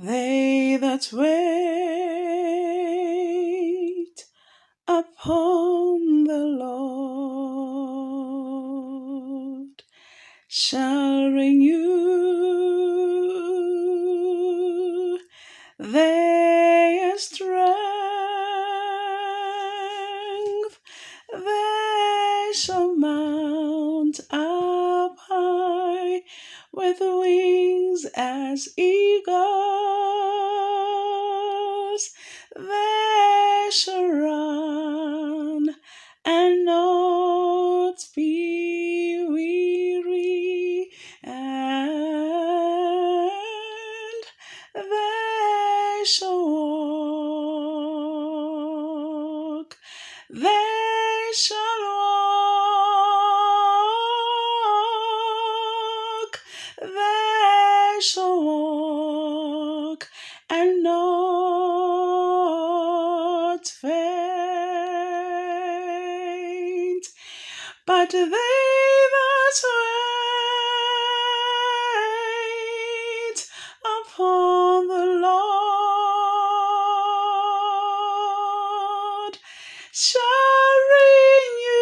They that wait upon the Lord shall renew their strength. They shall mount up high with wings as eagles. They shall run and not be weary, and they shall walk. They shall walk. They shall walk and not faint. But they that wait upon the Lord shall renew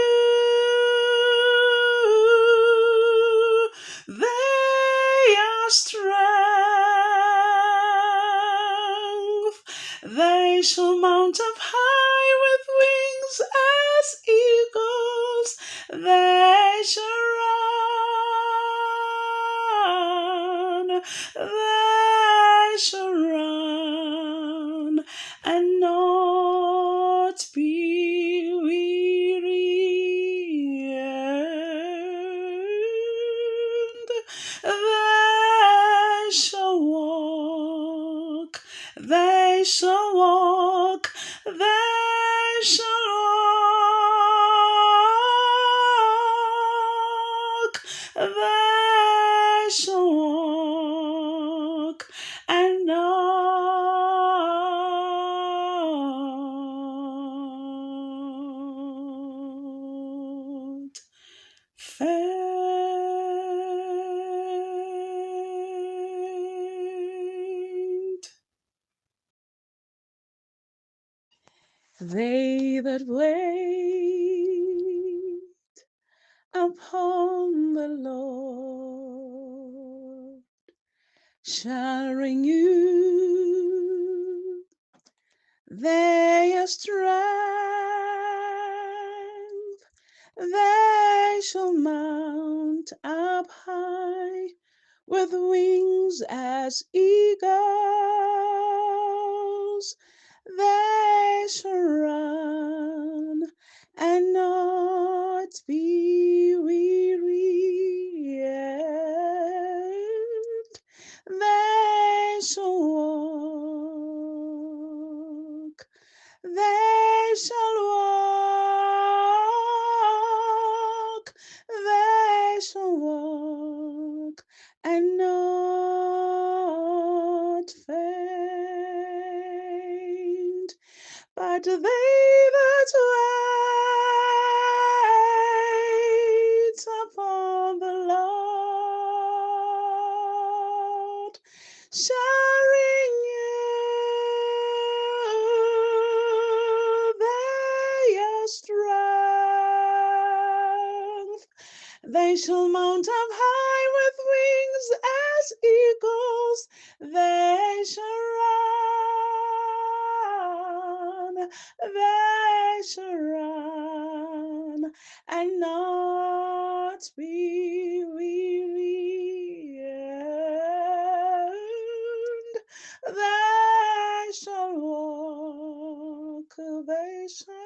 their strength. They shall mount up high with wings as eagles. They shall run. They shall run and not be weary, and they shall walk. They shall walk. They shall walk. They shall walk and not faint. They that wait upon the Lord shall renew their strength. They shall mount up high with wings as eagles. They shall run and not be weary, and they shall walk. They shall walk. They shall walk and not faint. But they that wait upon the Lord shall renew their strength. They shall mount up high with wings as eagles. They shall run. They shall run and not be weary, and they shall walk. They shall